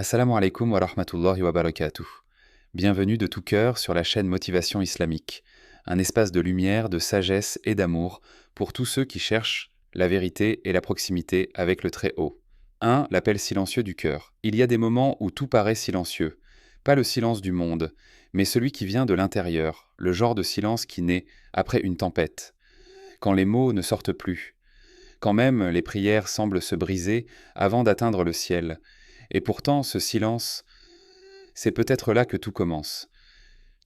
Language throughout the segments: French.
Assalamu alaikum wa rahmatullahi wa barakatuh. Bienvenue de tout cœur sur la chaîne Motivation Islamique, un espace de lumière, de sagesse et d'amour pour tous ceux qui cherchent la vérité et la proximité avec le Très-Haut. 1. L'appel silencieux du cœur. Il y a des moments où tout paraît silencieux. Pas le silence du monde, mais celui qui vient de l'intérieur, le genre de silence qui naît après une tempête. Quand les mots ne sortent plus, quand même les prières semblent se briser avant d'atteindre le ciel. Et pourtant, ce silence, c'est peut-être là que tout commence.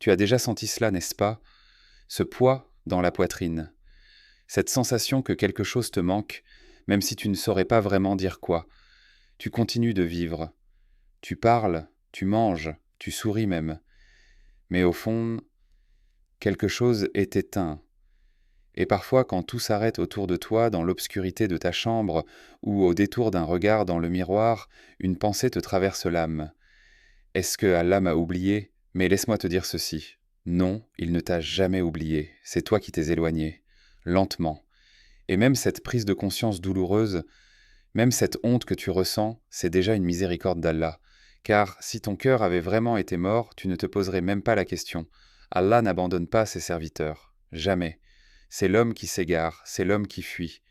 Tu as déjà senti cela, n'est-ce pas? Ce poids dans la poitrine. Cette sensation que quelque chose te manque, même si tu ne saurais pas vraiment dire quoi. Tu continues de vivre. Tu parles, tu manges, tu souris même. Mais au fond, quelque chose est éteint. Et parfois, quand tout s'arrête autour de toi, dans l'obscurité de ta chambre, ou au détour d'un regard dans le miroir, une pensée te traverse l'âme. Est-ce que Allah m'a oublié? Mais laisse-moi te dire ceci. Non, il ne t'a jamais oublié. C'est toi qui t'es éloigné. Lentement. Et même cette prise de conscience douloureuse, même cette honte que tu ressens, c'est déjà une miséricorde d'Allah. Car si ton cœur avait vraiment été mort, tu ne te poserais même pas la question. Allah n'abandonne pas ses serviteurs. Jamais. C'est l'homme qui s'égare, c'est l'homme qui fuit.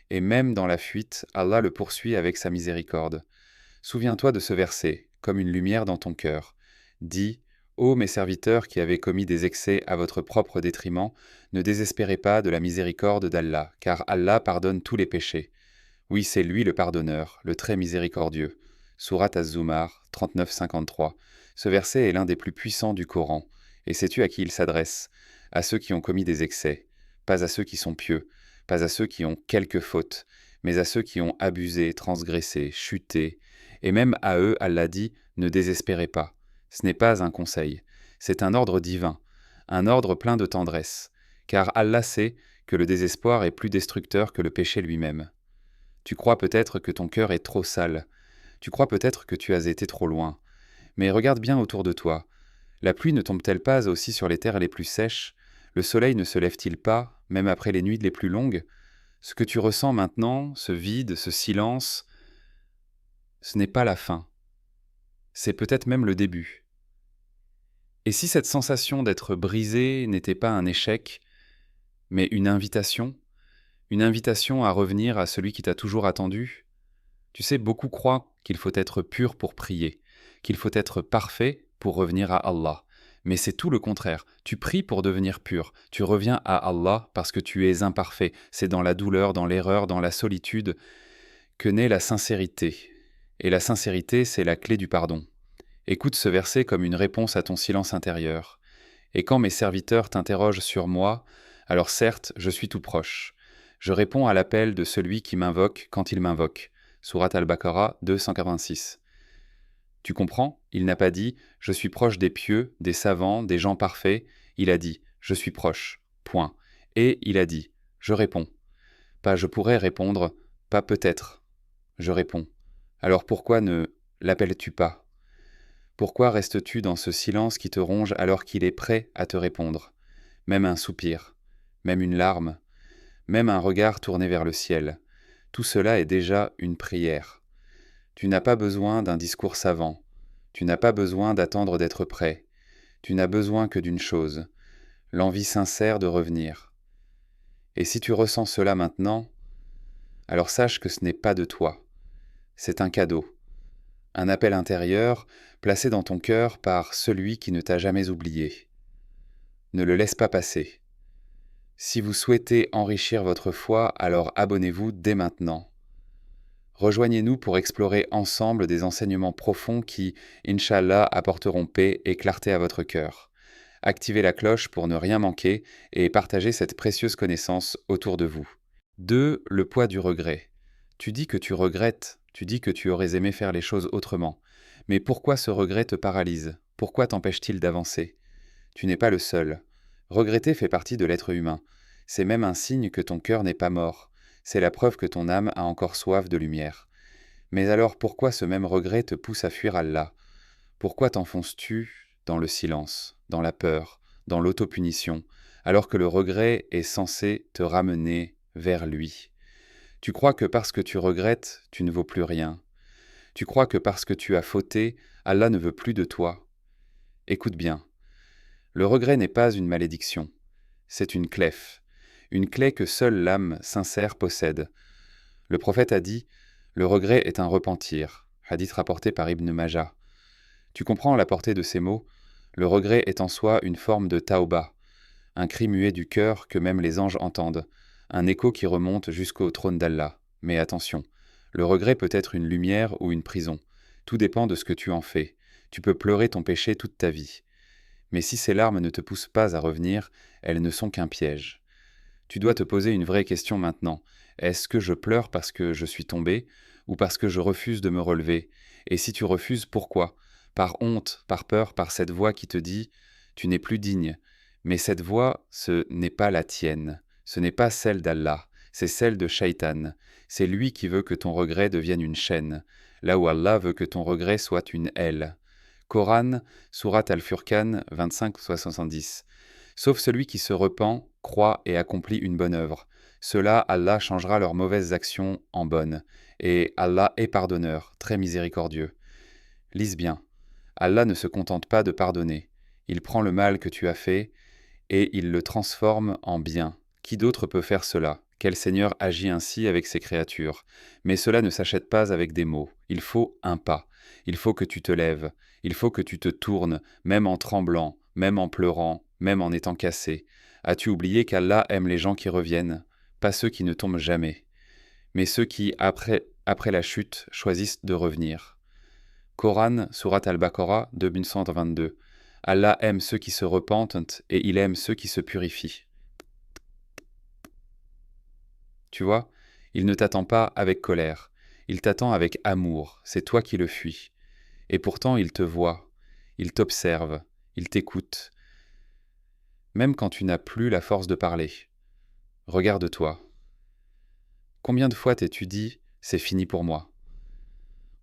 Et même dans la fuite, Allah le poursuit avec sa miséricorde. Souviens-toi de ce verset, comme une lumière dans ton cœur. Dis, ô mes serviteurs qui avez commis des excès à votre propre détriment, ne désespérez pas de la miséricorde d'Allah, car Allah pardonne tous les péchés. Oui, c'est lui le pardonneur, le très miséricordieux. Sourate Az-Zumar 39-53. Ce verset est l'un des plus puissants du Coran. Et sais-tu à qui il s'adresse? À ceux qui ont commis des excès, pas à ceux qui sont pieux, pas à ceux qui ont quelques fautes, mais à ceux qui ont abusé, transgressé, chuté. Et même à eux, Allah dit, ne désespérez pas. Ce n'est pas un conseil, c'est un ordre divin, un ordre plein de tendresse, car Allah sait que le désespoir est plus destructeur que le péché lui-même. Tu crois peut-être que ton cœur est trop sale, tu crois peut-être que tu as été trop loin, mais regarde bien autour de toi. La pluie ne tombe-t-elle pas aussi sur les terres les plus sèches? Le soleil ne se lève-t-il pas, même après les nuits les plus longues? Ce que tu ressens maintenant, ce vide, ce silence, ce n'est pas la fin. C'est peut-être même le début. Et si cette sensation d'être brisé n'était pas un échec, mais une invitation à revenir à celui qui t'a toujours attendu? Tu sais, beaucoup croient qu'il faut être pur pour prier, qu'il faut être parfait pour revenir à Allah. Mais c'est tout le contraire. Tu pries pour devenir pur. Tu reviens à Allah parce que tu es imparfait. C'est dans la douleur, dans l'erreur, dans la solitude que naît la sincérité. Et la sincérité, c'est la clé du pardon. Écoute ce verset comme une réponse à ton silence intérieur. Et quand mes serviteurs t'interrogent sur moi, alors certes, je suis tout proche. Je réponds à l'appel de celui qui m'invoque quand il m'invoque. Sourate Al-Baqarah 286. Tu comprends? Il n'a pas dit « je suis proche des pieux, des savants, des gens parfaits ». Il a dit « je suis proche ». Point. Et il a dit « je réponds ». Pas « je pourrais répondre », pas « peut-être ». Je réponds. Alors pourquoi ne l'appelles-tu pas? Pourquoi restes-tu dans ce silence qui te ronge alors qu'il est prêt à te répondre? Même un soupir, même une larme, même un regard tourné vers le ciel. Tout cela est déjà une prière. Tu n'as pas besoin d'un discours savant. Tu n'as pas besoin d'attendre d'être prêt. Tu n'as besoin que d'une chose, l'envie sincère de revenir. Et si tu ressens cela maintenant, alors sache que ce n'est pas de toi. C'est un cadeau, un appel intérieur placé dans ton cœur par celui qui ne t'a jamais oublié. Ne le laisse pas passer. Si vous souhaitez enrichir votre foi, alors abonnez-vous dès maintenant. Rejoignez-nous pour explorer ensemble des enseignements profonds qui, Inch'Allah, apporteront paix et clarté à votre cœur. Activez la cloche pour ne rien manquer et partagez cette précieuse connaissance autour de vous. 2. Le poids du regret. Tu dis que tu regrettes, tu dis que tu aurais aimé faire les choses autrement. Mais pourquoi ce regret te paralyse? Pourquoi t'empêche-t-il d'avancer? Tu n'es pas le seul. Regretter fait partie de l'être humain. C'est même un signe que ton cœur n'est pas mort. C'est la preuve que ton âme a encore soif de lumière. Mais alors pourquoi ce même regret te pousse à fuir Allah? Pourquoi t'enfonces-tu dans le silence, dans la peur, dans l'autopunition, alors que le regret est censé te ramener vers lui? Tu crois que parce que tu regrettes, tu ne vaux plus rien. Tu crois que parce que tu as fauté, Allah ne veut plus de toi. Écoute bien, le regret n'est pas une malédiction, c'est une clé que seule l'âme sincère possède. Le prophète a dit « Le regret est un repentir », hadith rapporté par Ibn Majah. Tu comprends la portée de ces mots? Le regret est en soi une forme de tauba, un cri muet du cœur que même les anges entendent, un écho qui remonte jusqu'au trône d'Allah. Mais attention, le regret peut être une lumière ou une prison. Tout dépend de ce que tu en fais. Tu peux pleurer ton péché toute ta vie. Mais si ces larmes ne te poussent pas à revenir, elles ne sont qu'un piège. Tu dois te poser une vraie question maintenant. Est-ce que je pleure parce que je suis tombé ou parce que je refuse de me relever? Et si tu refuses, pourquoi? Par honte, par peur, par cette voix qui te dit « tu n'es plus digne ». Mais cette voix, ce n'est pas la tienne. Ce n'est pas celle d'Allah, c'est celle de Shaitan. C'est lui qui veut que ton regret devienne une chaîne, là où Allah veut que ton regret soit une aile. Coran, Sourate Al-Furqan 25-70. Sauf celui qui se repent, croit et accomplit une bonne œuvre. Ceux-là, Allah changera leurs mauvaises actions en bonnes. Et Allah est pardonneur, très miséricordieux. Lise bien. Allah ne se contente pas de pardonner. Il prend le mal que tu as fait et il le transforme en bien. Qui d'autre peut faire cela? Quel Seigneur agit ainsi avec ses créatures? Mais cela ne s'achète pas avec des mots. Il faut un pas. Il faut que tu te lèves. Il faut que tu te tournes, même en tremblant, même en pleurant, même en étant cassé. As-tu oublié qu'Allah aime les gens qui reviennent? Pas ceux qui ne tombent jamais, mais ceux qui, après la chute, choisissent de revenir. Coran, Sourate Al-Baqarah 2122. Allah aime ceux qui se repentent et il aime ceux qui se purifient. Tu vois, il ne t'attend pas avec colère, il t'attend avec amour, c'est toi qui le fuis. Et pourtant il te voit, il t'observe, il t'écoute, même quand tu n'as plus la force de parler. Regarde-toi. Combien de fois t'es-tu dit « c'est fini pour moi » ?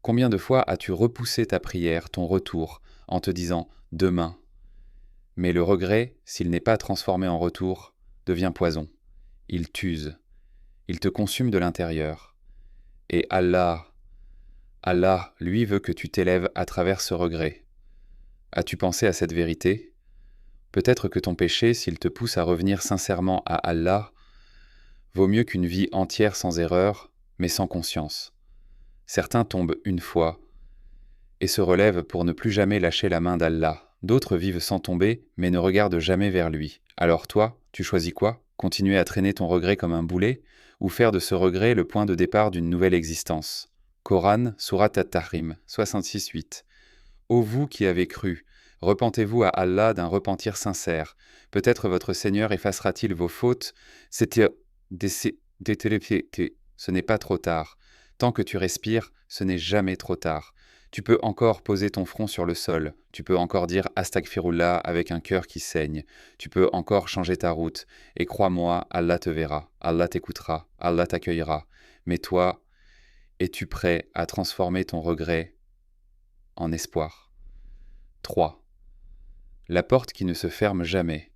Combien de fois as-tu repoussé ta prière, ton retour, en te disant « demain ». Mais le regret, s'il n'est pas transformé en retour, devient poison. Il t'use. Il te consume de l'intérieur. Et Allah, lui veut que tu t'élèves à travers ce regret. As-tu pensé à cette vérité? Peut-être que ton péché, s'il te pousse à revenir sincèrement à Allah, vaut mieux qu'une vie entière sans erreur, mais sans conscience. Certains tombent une fois et se relèvent pour ne plus jamais lâcher la main d'Allah. D'autres vivent sans tomber, mais ne regardent jamais vers lui. Alors toi, tu choisis quoi? Continuer à traîner ton regret comme un boulet, ou faire de ce regret le point de départ d'une nouvelle existence? Coran, Sourate At-Tahrim, 66-8. Ô vous qui avez cru, repentez-vous à Allah d'un repentir sincère. Peut-être votre Seigneur effacera-t-il vos fautes. Ce n'est pas trop tard. Tant que tu respires, ce n'est jamais trop tard. Tu peux encore poser ton front sur le sol, tu peux encore dire Astaghfirullah avec un cœur qui saigne, tu peux encore changer ta route, et crois-moi, Allah te verra, Allah t'écoutera, Allah t'accueillera. Mais toi, es-tu prêt à transformer ton regret en espoir? 3. La porte qui ne se ferme jamais.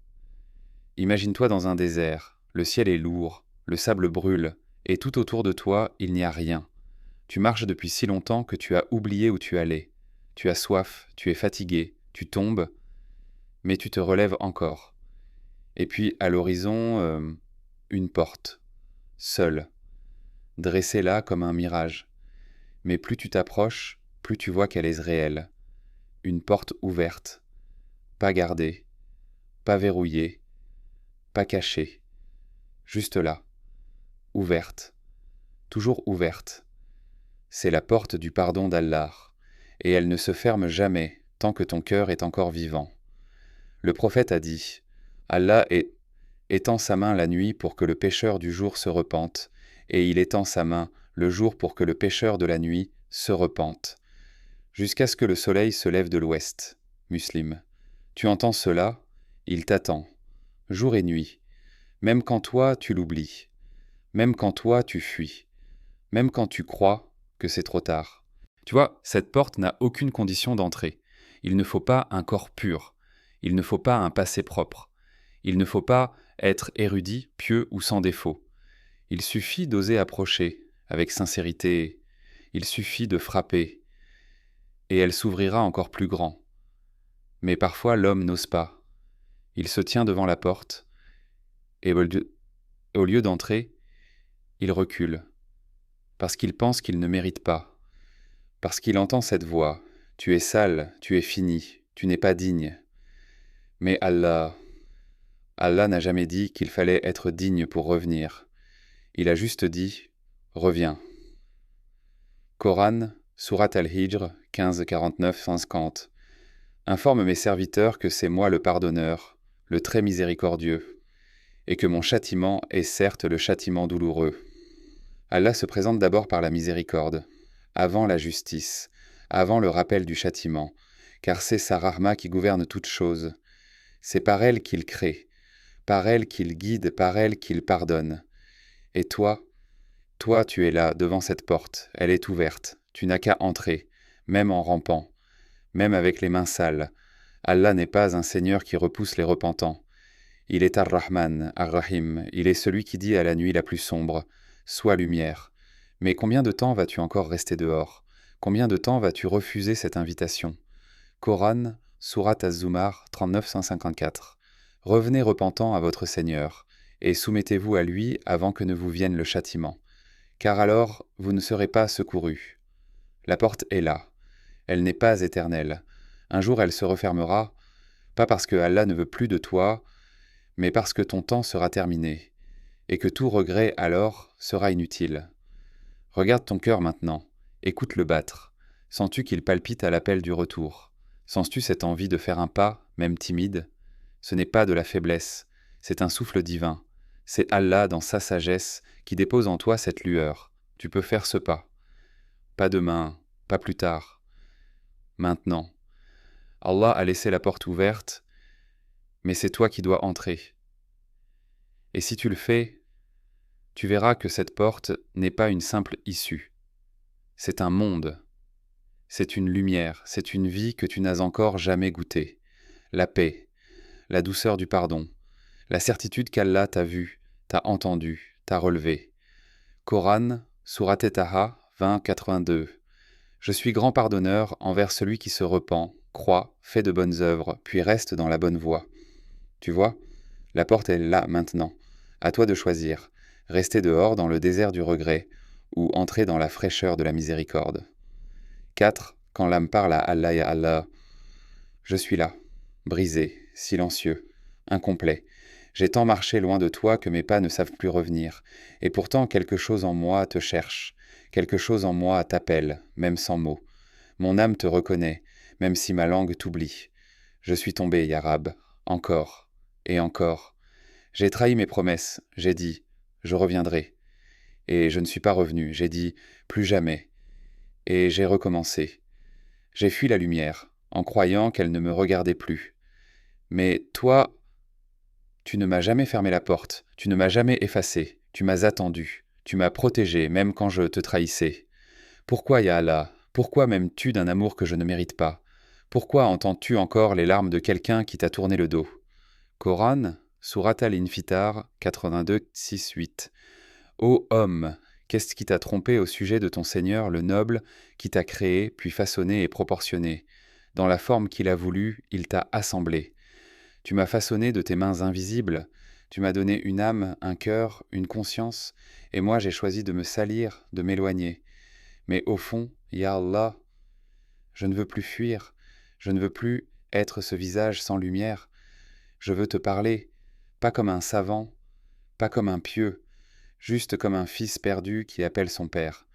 Imagine-toi dans un désert, le ciel est lourd, le sable brûle, et tout autour de toi, il n'y a rien. Tu marches depuis si longtemps que tu as oublié où tu allais. Tu as soif, tu es fatigué, tu tombes, mais tu te relèves encore. Et puis, à l'horizon, une porte, seule, dressée là comme un mirage. Mais plus tu t'approches, plus tu vois qu'elle est réelle. Une porte ouverte, pas gardée, pas verrouillée, pas cachée, juste là, ouverte, toujours ouverte. C'est la porte du pardon d'Allah, et elle ne se ferme jamais tant que ton cœur est encore vivant. Le prophète a dit « Allah étend sa main la nuit pour que le pécheur du jour se repente, et il étend sa main le jour pour que le pécheur de la nuit se repente, jusqu'à ce que le soleil se lève de l'ouest. » Muslim. Tu entends cela? Il t'attend, jour et nuit, même quand toi tu l'oublies, même quand toi tu fuis, même quand tu crois que c'est trop tard. Tu vois, cette porte n'a aucune condition d'entrée. Il ne faut pas un corps pur. Il ne faut pas un passé propre. Il ne faut pas être érudit, pieux ou sans défaut. Il suffit d'oser approcher, avec sincérité. Il suffit de frapper. et elle s'ouvrira encore plus grand. Mais parfois l'homme n'ose pas. Il se tient devant la porte, et au lieu d'entrer, il recule, parce qu'il pense qu'il ne mérite pas, parce qu'il entend cette voix, « Tu es sale, tu es fini, tu n'es pas digne. » Mais Allah n'a jamais dit qu'il fallait être digne pour revenir. Il a juste dit « Reviens ». Coran, Surat al-Hijr, 15, 49, 50. Informe mes serviteurs que c'est moi le pardonneur, le très miséricordieux, et que mon châtiment est certes le châtiment douloureux. Allah se présente d'abord par la miséricorde, avant la justice, avant le rappel du châtiment, car c'est sa rahma qui gouverne toutes choses. C'est par elle qu'il crée, par elle qu'il guide, par elle qu'il pardonne. Et toi, tu es là, devant cette porte, elle est ouverte, tu n'as qu'à entrer, même en rampant, même avec les mains sales. Allah n'est pas un Seigneur qui repousse les repentants. Il est Ar-Rahman, Ar-Rahim, il est celui qui dit à la nuit la plus sombre, « Sois lumière ». Mais combien de temps vas-tu encore rester dehors? Combien de temps vas-tu refuser cette invitation? Coran, Surat Az-Zumar, 39-154. Revenez repentant à votre Seigneur, et soumettez-vous à lui avant que ne vous vienne le châtiment. Car alors, vous ne serez pas secourus. La porte est là. Elle n'est pas éternelle. Un jour elle se refermera, pas parce que Allah ne veut plus de toi, mais parce que ton temps sera terminé, et que tout regret alors sera inutile. Regarde ton cœur maintenant, écoute-le battre. Sens-tu qu'il palpite à l'appel du retour? Sens-tu cette envie de faire un pas, même timide? Ce n'est pas de la faiblesse, c'est un souffle divin. C'est Allah dans sa sagesse qui dépose en toi cette lueur. Tu peux faire ce pas. Pas demain, pas plus tard. Maintenant. Allah a laissé la porte ouverte, mais c'est toi qui dois entrer. Et si tu le fais, tu verras que cette porte n'est pas une simple issue. C'est un monde. C'est une lumière, c'est une vie que tu n'as encore jamais goûtée. La paix, la douceur du pardon, la certitude qu'Allah t'a vu, t'a entendu, t'a relevé. Coran, Surat Taha, 20, 82. Je suis grand pardonneur envers celui qui se repent, croit, fait de bonnes œuvres, puis reste dans la bonne voie. Tu vois, la porte est là maintenant. À toi de choisir. Rester dehors dans le désert du regret ou entrer dans la fraîcheur de la miséricorde. 4. Quand l'âme parle à Allah et à Allah, je suis là, brisé, silencieux, incomplet. J'ai tant marché loin de toi que mes pas ne savent plus revenir, et pourtant quelque chose en moi te cherche, quelque chose en moi t'appelle, même sans mots. Mon âme te reconnaît, même si ma langue t'oublie. Je suis tombé, Ya Rab, encore et encore. J'ai trahi mes promesses, j'ai dit, je reviendrai. Et je ne suis pas revenu, j'ai dit, plus jamais. Et j'ai recommencé. J'ai fui la lumière, en croyant qu'elle ne me regardait plus. Mais toi, tu ne m'as jamais fermé la porte, tu ne m'as jamais effacé, tu m'as attendu, tu m'as protégé même quand je te trahissais. Pourquoi, Ya Allah, pourquoi m'aimes-tu d'un amour que je ne mérite pas? Pourquoi entends-tu encore les larmes de quelqu'un qui t'a tourné le dos? Coran, Surat al-Infitar, 82, 6, 8. Ô homme, qu'est-ce qui t'a trompé au sujet de ton Seigneur, le noble, qui t'a créé, puis façonné et proportionné? Dans la forme qu'il a voulu, il t'a assemblé. Tu m'as façonné de tes mains invisibles, tu m'as donné une âme, un cœur, une conscience, et moi j'ai choisi de me salir, de m'éloigner. Mais au fond, Ya Allah, je ne veux plus fuir, je ne veux plus être ce visage sans lumière. Je veux te parler, pas comme un savant, pas comme un pieux, juste comme un fils perdu qui appelle son père.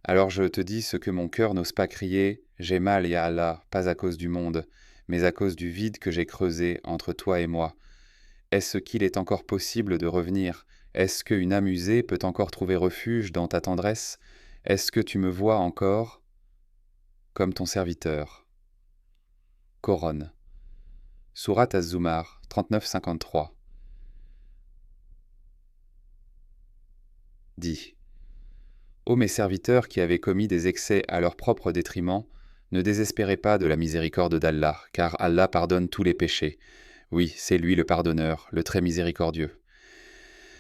Alors je te dis ce que mon cœur n'ose pas crier, j'ai mal, Ya Allah, pas à cause du monde, mais à cause du vide que j'ai creusé entre toi et moi. Est-ce qu'il est encore possible de revenir? Est-ce qu'une âme usée peut encore trouver refuge dans ta tendresse? Est-ce que tu me vois encore comme ton serviteur? Coran. Surat Az-Zumar, 39-53. Dis. Ô mes serviteurs qui avez commis des excès à leur propre détriment, ne désespérez pas de la miséricorde d'Allah, car Allah pardonne tous les péchés. Oui, c'est lui le pardonneur, le très miséricordieux.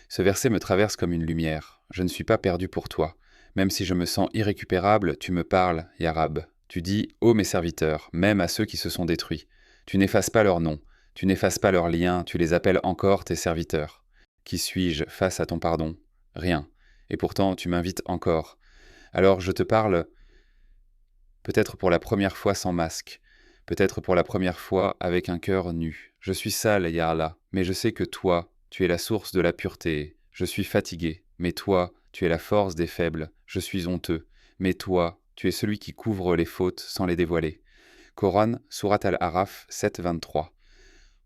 Ce verset me traverse comme une lumière. Je ne suis pas perdu pour toi. Même si je me sens irrécupérable, tu me parles, Ya Rab. Tu dis « Ô mes serviteurs », même à ceux qui se sont détruits. Tu n'effaces pas leur nom, tu n'effaces pas leurs liens, tu les appelles encore tes serviteurs. Qui suis-je face à ton pardon? Rien. Et pourtant, tu m'invites encore. Alors je te parle peut-être pour la première fois sans masque, peut-être pour la première fois avec un cœur nu. Je suis sale, ya Allah, mais je sais que toi, tu es la source de la pureté. Je suis fatigué, mais toi, tu es la force des faibles. Je suis honteux, mais toi, tu es celui qui couvre les fautes sans les dévoiler. Coran, Surat al-Araf 7, 23.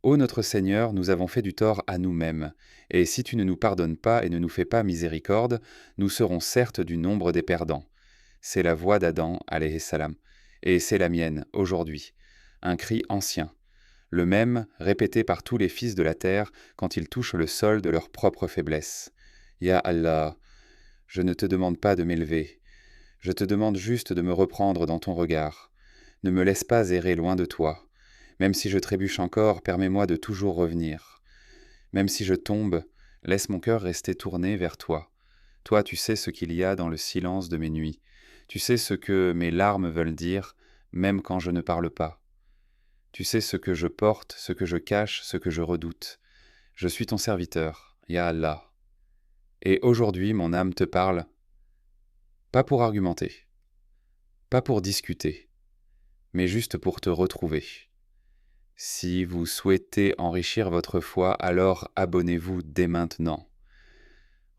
Ô notre Seigneur, nous avons fait du tort à nous-mêmes, et si tu ne nous pardonnes pas et ne nous fais pas miséricorde, nous serons certes du nombre des perdants. C'est la voix d'Adam, alayhi salam, et c'est la mienne, aujourd'hui. Un cri ancien, le même répété par tous les fils de la terre quand ils touchent le sol de leur propre faiblesse. Ya Allah, je ne te demande pas de m'élever, je te demande juste de me reprendre dans ton regard. Ne me laisse pas errer loin de toi. Même si je trébuche encore, permets-moi de toujours revenir. Même si je tombe, laisse mon cœur rester tourné vers toi. Toi, tu sais ce qu'il y a dans le silence de mes nuits. Tu sais ce que mes larmes veulent dire, même quand je ne parle pas. Tu sais ce que je porte, ce que je cache, ce que je redoute. Je suis ton serviteur, Ya Allah. Et aujourd'hui, mon âme te parle, pas pour argumenter, pas pour discuter, mais juste pour te retrouver. Si vous souhaitez enrichir votre foi, alors abonnez-vous dès maintenant.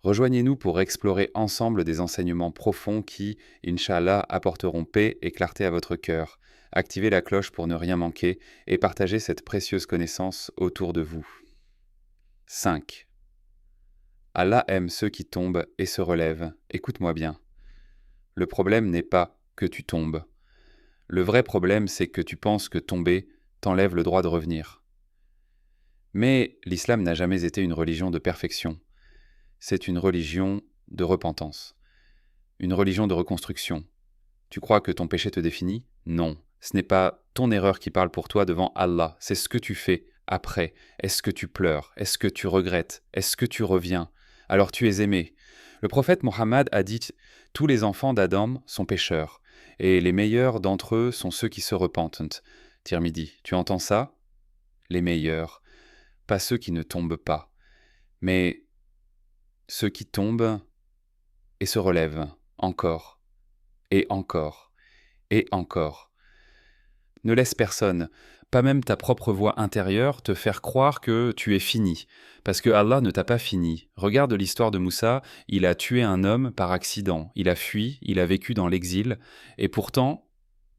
Rejoignez-nous pour explorer ensemble des enseignements profonds qui, Inch'Allah, apporteront paix et clarté à votre cœur. Activez la cloche pour ne rien manquer et partagez cette précieuse connaissance autour de vous. 5. Allah aime ceux qui tombent et se relèvent. Écoute-moi bien. Le problème n'est pas que tu tombes. Le vrai problème, c'est que tu penses que tomber t'enlève le droit de revenir. Mais l'islam n'a jamais été une religion de perfection. C'est une religion de repentance, une religion de reconstruction. Tu crois que ton péché te définit? Non, ce n'est pas ton erreur qui parle pour toi devant Allah, c'est ce que tu fais après. Est-ce que tu pleures? Est-ce que tu regrettes? Est-ce que tu reviens? Alors tu es aimé. Le prophète Mohammed a dit « Tous les enfants d'Adam sont pécheurs, et les meilleurs d'entre eux sont ceux qui se repentent. » Tirmidhi, tu entends ça? Les meilleurs, pas ceux qui ne tombent pas, mais ceux qui tombent et se relèvent, encore, et encore, et encore. Ne laisse personne, pas même ta propre voix intérieure, te faire croire que tu es fini, parce que Allah ne t'a pas fini. Regarde l'histoire de Moussa, il a tué un homme par accident, il a fui, il a vécu dans l'exil, et pourtant,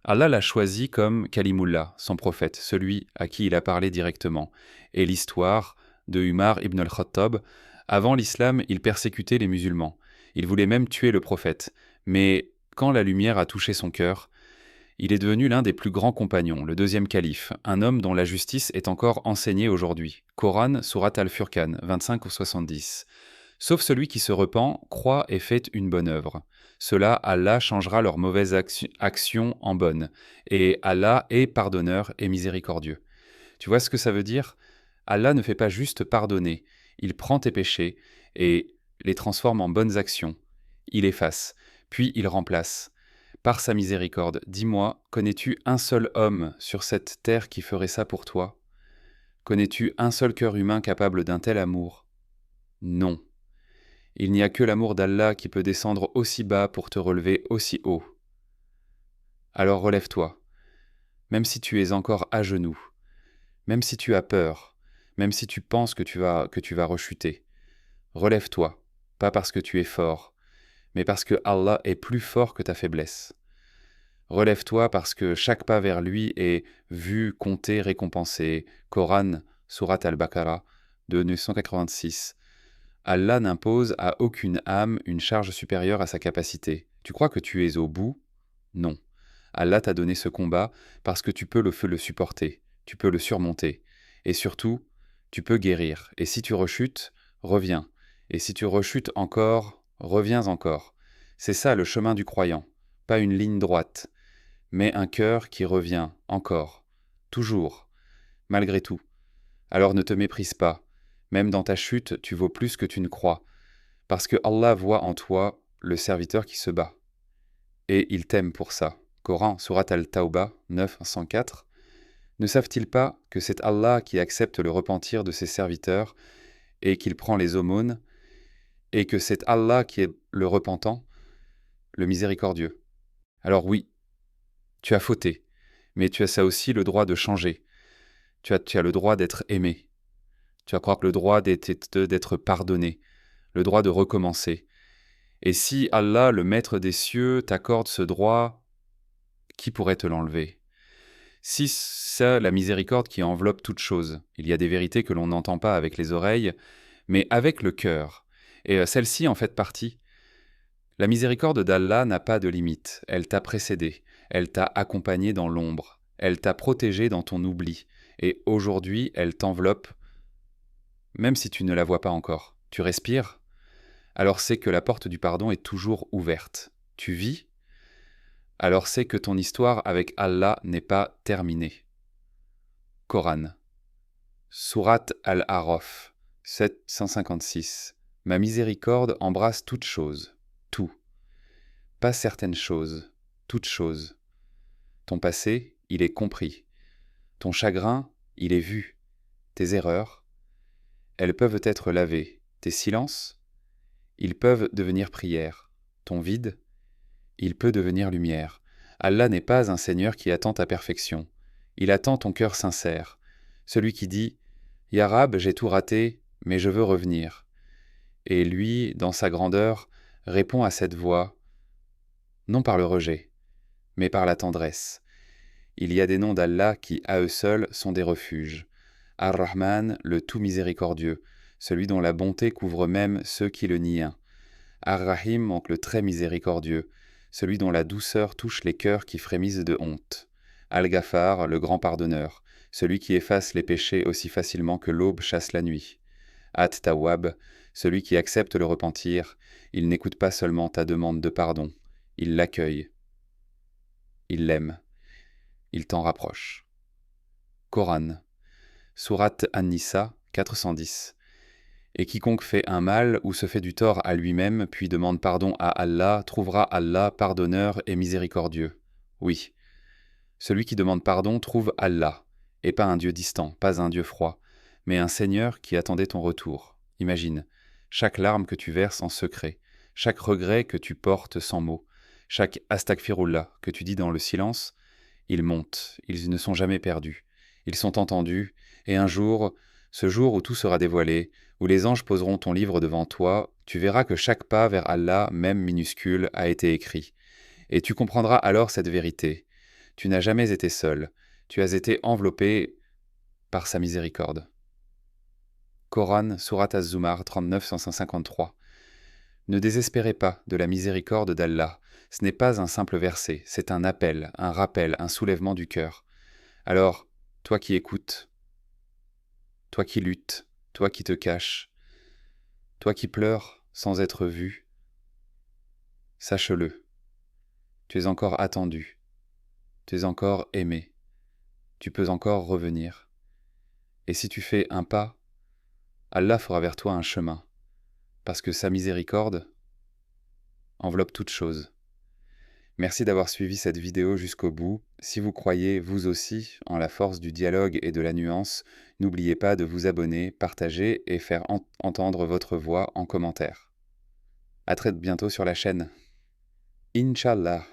Allah l'a choisi comme Kalimullah, son prophète, celui à qui il a parlé directement. Et l'histoire de Umar ibn al-Khattab, avant l'islam, il persécutait les musulmans. Il voulait même tuer le prophète. Mais quand la lumière a touché son cœur, il est devenu l'un des plus grands compagnons, le deuxième calife, un homme dont la justice est encore enseignée aujourd'hui. Coran, Surat al-Furqan, 25 ou 70. Sauf celui qui se repent, croit et fait une bonne œuvre. Cela, Allah changera leurs mauvaises actions en bonnes. Et Allah est pardonneur et miséricordieux. Tu vois ce que ça veut dire? Allah ne fait pas juste pardonner. Il prend tes péchés et les transforme en bonnes actions. Il efface, puis il remplace. Par sa miséricorde, dis-moi, connais-tu un seul homme sur cette terre qui ferait ça pour toi? Connais-tu un seul cœur humain capable d'un tel amour? Non. Il n'y a que l'amour d'Allah qui peut descendre aussi bas pour te relever aussi haut. Alors relève-toi, même si tu es encore à genoux, même si tu as peur, même si tu penses que tu vas rechuter. Relève-toi, pas parce que tu es fort, mais parce que Allah est plus fort que ta faiblesse. Relève-toi parce que chaque pas vers lui est vu, compté, récompensé. Coran, Surat al-Baqarah, de 986. Allah n'impose à aucune âme une charge supérieure à sa capacité. Tu crois que tu es au bout? Non. Allah t'a donné ce combat parce que tu peux le supporter, tu peux le surmonter. Et surtout, tu peux guérir. Et si tu rechutes, reviens. Et si tu rechutes encore, reviens encore. C'est ça le chemin du croyant, pas une ligne droite, mais un cœur qui revient encore, toujours, malgré tout. Alors ne te méprise pas. Même dans ta chute, tu vaux plus que tu ne crois, parce que Allah voit en toi le serviteur qui se bat. Et il t'aime pour ça. Coran, Surat al-Tawbah 9-104. Ne savent-ils pas que c'est Allah qui accepte le repentir de ses serviteurs et qu'il prend les aumônes, et que c'est Allah qui est le repentant, le miséricordieux? Alors oui, tu as fauté, mais tu as ça aussi le droit de changer. Tu as le droit d'être aimé. Tu as le droit d'être pardonné, le droit de recommencer. Et si Allah, le Maître des cieux, t'accorde ce droit, qui pourrait te l'enlever? Si c'est la miséricorde qui enveloppe toute chose, il y a des vérités que l'on n'entend pas avec les oreilles, mais avec le cœur. Et celle-ci en fait partie. La miséricorde d'Allah n'a pas de limite. Elle t'a précédé, elle t'a accompagné dans l'ombre, elle t'a protégé dans ton oubli. Et aujourd'hui, elle t'enveloppe, même si tu ne la vois pas encore. Tu respires? Alors c'est que la porte du pardon est toujours ouverte. Tu vis? Alors c'est que ton histoire avec Allah n'est pas terminée. Coran. Surat al-A'raf, 756. Ma miséricorde embrasse toute chose, tout. Pas certaines choses, toutes choses. Ton passé, il est compris. Ton chagrin, il est vu. Tes erreurs, elles peuvent être lavées. Tes silences, ils peuvent devenir prières. Ton vide, il peut devenir lumière. Allah n'est pas un Seigneur qui attend ta perfection. Il attend ton cœur sincère. Celui qui dit « Ya Rab, j'ai tout raté, mais je veux revenir ». Et lui, dans sa grandeur, répond à cette voix, non par le rejet, mais par la tendresse. Il y a des noms d'Allah qui, à eux seuls, sont des refuges. Ar-Rahman, le tout miséricordieux, celui dont la bonté couvre même ceux qui le nient. Ar-Rahim, donc le très miséricordieux, celui dont la douceur touche les cœurs qui frémissent de honte. Al-Ghaffar, le grand pardonneur, celui qui efface les péchés aussi facilement que l'aube chasse la nuit. At-Tawwab, celui qui accepte le repentir, il n'écoute pas seulement ta demande de pardon, il l'accueille. Il l'aime. Il t'en rapproche. Coran. Surat An-Nisa 410. Et quiconque fait un mal ou se fait du tort à lui-même, puis demande pardon à Allah, trouvera Allah pardonneur et miséricordieux. Oui. Celui qui demande pardon trouve Allah, et pas un Dieu distant, pas un Dieu froid, mais un Seigneur qui attendait ton retour. Imagine, chaque larme que tu verses en secret, chaque regret que tu portes sans mots, chaque astaghfirullah que tu dis dans le silence, ils montent, ils ne sont jamais perdus, ils sont entendus, et un jour, ce jour où tout sera dévoilé, où les anges poseront ton livre devant toi, tu verras que chaque pas vers Allah, même minuscule, a été écrit. Et tu comprendras alors cette vérité. Tu n'as jamais été seul, tu as été enveloppé par sa miséricorde. Coran, Surat Az-Zumar 39-153. Ne désespérez pas de la miséricorde d'Allah. Ce n'est pas un simple verset, c'est un appel, un rappel, un soulèvement du cœur. Alors, toi qui écoutes, toi qui luttes, toi qui te caches, toi qui pleures sans être vu, sache-le, tu es encore attendu, tu es encore aimé, tu peux encore revenir. Et si tu fais un pas, Allah fera vers toi un chemin, parce que sa miséricorde enveloppe toute chose. Merci d'avoir suivi cette vidéo jusqu'au bout. Si vous croyez, vous aussi, en la force du dialogue et de la nuance, n'oubliez pas de vous abonner, partager et faire entendre votre voix en commentaire. À très bientôt sur la chaîne. Inch'Allah.